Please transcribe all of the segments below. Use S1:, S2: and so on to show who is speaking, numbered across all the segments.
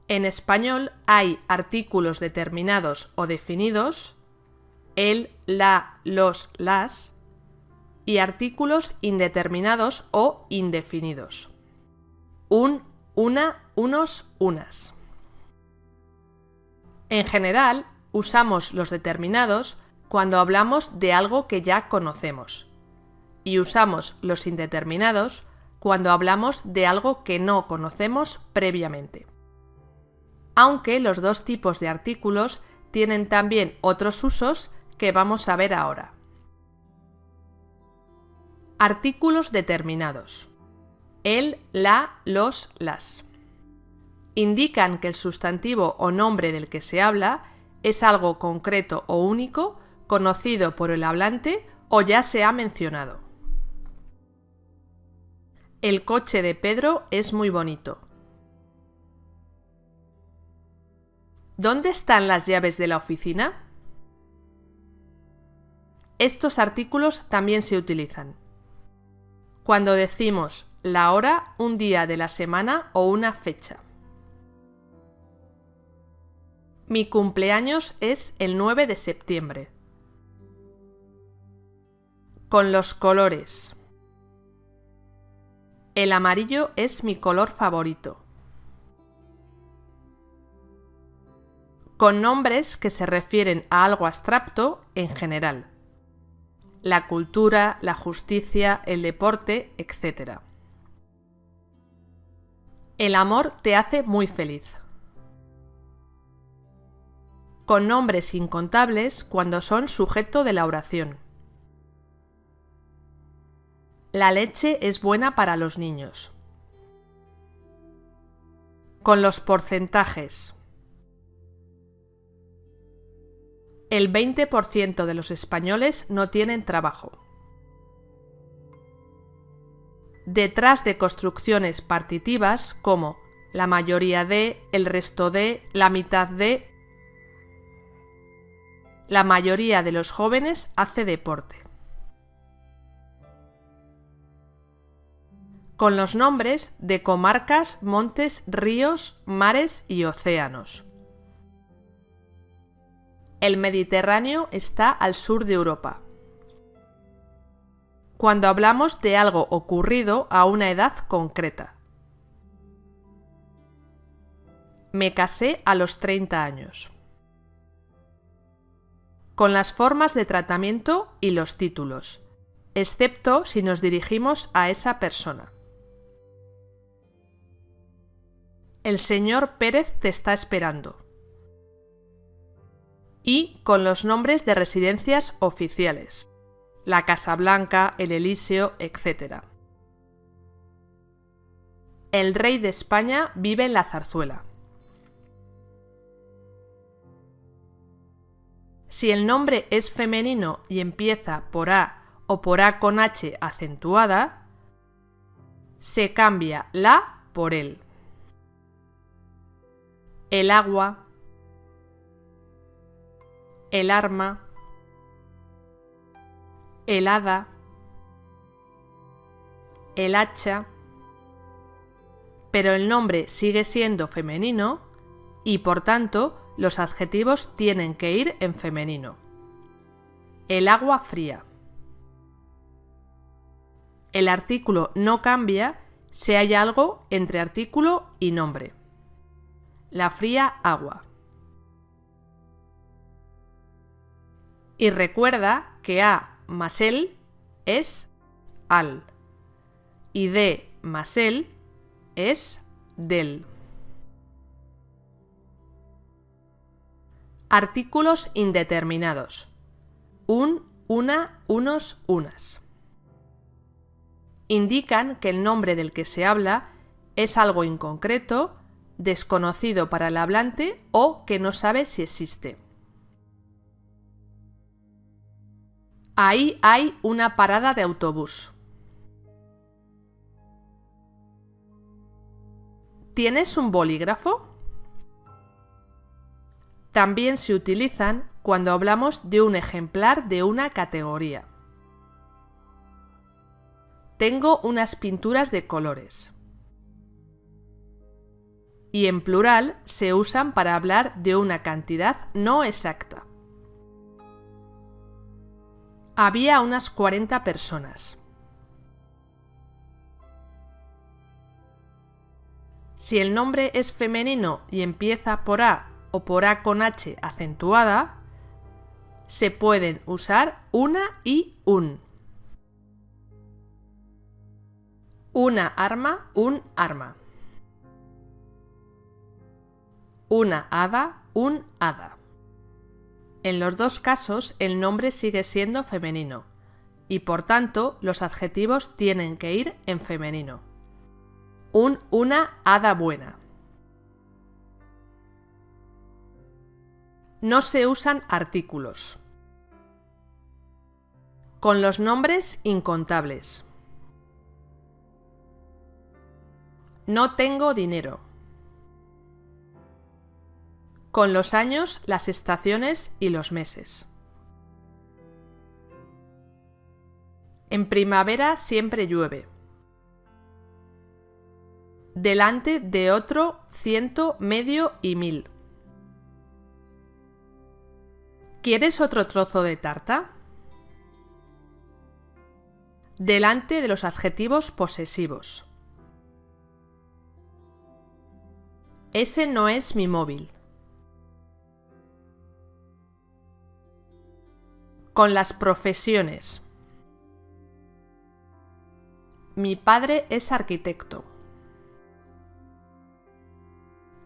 S1: En español hay artículos determinados o definidos, el, la, los, las, y artículos indeterminados o indefinidos. Un, una, unos, unas. En general, usamos los determinados cuando hablamos de algo que ya conocemos, y usamos los indeterminados cuando hablamos de algo que no conocemos previamente. Aunque los dos tipos de artículos tienen también otros usos que vamos a ver ahora. Artículos determinados. El, la, los, las. Indican que el sustantivo o nombre del que se habla es algo concreto o único, conocido por el hablante o ya se ha mencionado. El coche de Pedro es muy bonito. ¿Dónde están las llaves de la oficina? Estos artículos también se utilizan cuando decimos la hora, un día de la semana o una fecha. Mi cumpleaños es el 9 de septiembre. Con los colores. El amarillo es mi color favorito. Con nombres que se refieren a algo abstracto en general. La cultura, la justicia, el deporte, etc. El amor te hace muy feliz. Con nombres incontables cuando son sujeto de la oración. La leche es buena para los niños. Con los porcentajes. El 20% de los españoles no tienen trabajo. Detrás de construcciones partitivas como la mayoría de, el resto de, la mitad de. La mayoría de los jóvenes hace deporte. Con los nombres de comarcas, montes, ríos, mares y océanos. El Mediterráneo está al sur de Europa. Cuando hablamos de algo ocurrido a una edad concreta. Me casé a los 30 años. Con las formas de tratamiento y los títulos, excepto si nos dirigimos a esa persona. El señor Pérez te está esperando. Y con los nombres de residencias oficiales, la Casa Blanca, el Elíseo, etc. El rey de España vive en la Zarzuela. Si el nombre es femenino y empieza por A o por A con H acentuada, se cambia la por el. El agua, el arma, el hada, el hacha, pero el nombre sigue siendo femenino y por tanto los adjetivos tienen que ir en femenino. El agua fría. El artículo no cambia si hay algo entre artículo y nombre. La fría agua. Y recuerda que a más el es al y de más el es del. Artículos indeterminados. Un, una, unos, unas. Indican que el nombre del que se habla es algo inconcreto, desconocido para el hablante o que no sabe si existe. Ahí hay una parada de autobús. ¿Tienes un bolígrafo? También se utilizan cuando hablamos de un ejemplar de una categoría. Tengo unas pinturas de colores. y en plural se usan para hablar de una cantidad no exacta. Había unas 40 personas. Si el nombre es femenino y empieza por A o por A con H acentuada, se pueden usar una y un. Una arma, un arma. Una hada, un hada. En los dos casos el nombre sigue siendo femenino y por tanto los adjetivos tienen que ir en femenino. Una hada buena. No se usan artículos. Con los nombres incontables. No tengo dinero. Con los años, las estaciones y los meses. En primavera siempre llueve. Delante de otro, ciento, medio y mil. ¿Quieres otro trozo de tarta? Delante de los adjetivos posesivos. Ese no es mi móvil. Con las profesiones. Mi padre es arquitecto.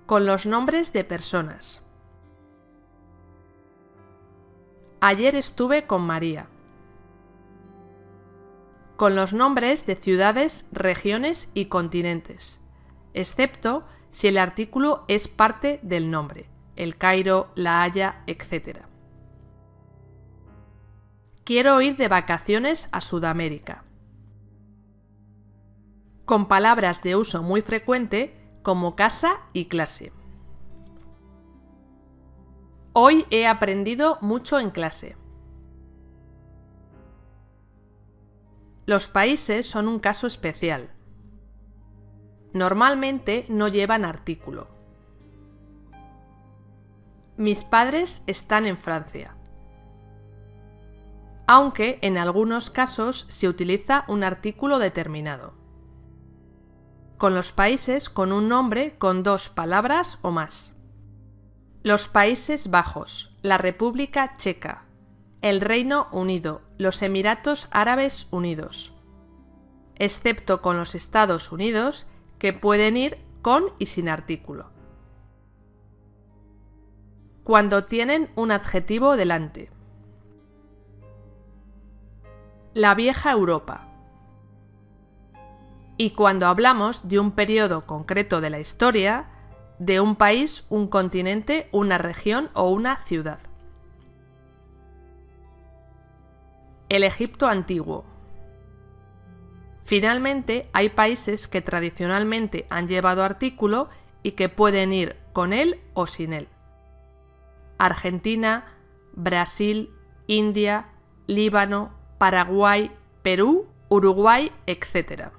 S1: Con los nombres de personas. Ayer estuve con María. Con los nombres de ciudades, regiones y continentes, excepto si el artículo es parte del nombre, El Cairo, La Haya, etc. Quiero ir de vacaciones a Sudamérica. Con palabras de uso muy frecuente como casa y clase. Hoy he aprendido mucho en clase. Los países son un caso especial. Normalmente no llevan artículo. Mis padres están en Francia. Aunque en algunos casos se utiliza un artículo determinado. Con los países con un nombre con dos palabras o más. Los Países Bajos, la República Checa, el Reino Unido, los Emiratos Árabes Unidos, excepto con los Estados Unidos, que pueden ir con y sin artículo. Cuando tienen un adjetivo delante. La vieja Europa. Y cuando hablamos de un periodo concreto de la historia, de un país, un continente, una región o una ciudad. El Egipto antiguo. Finalmente, hay países que tradicionalmente han llevado artículo y que pueden ir con él o sin él. Argentina, Brasil, India, Líbano, Paraguay, Perú, Uruguay, etc.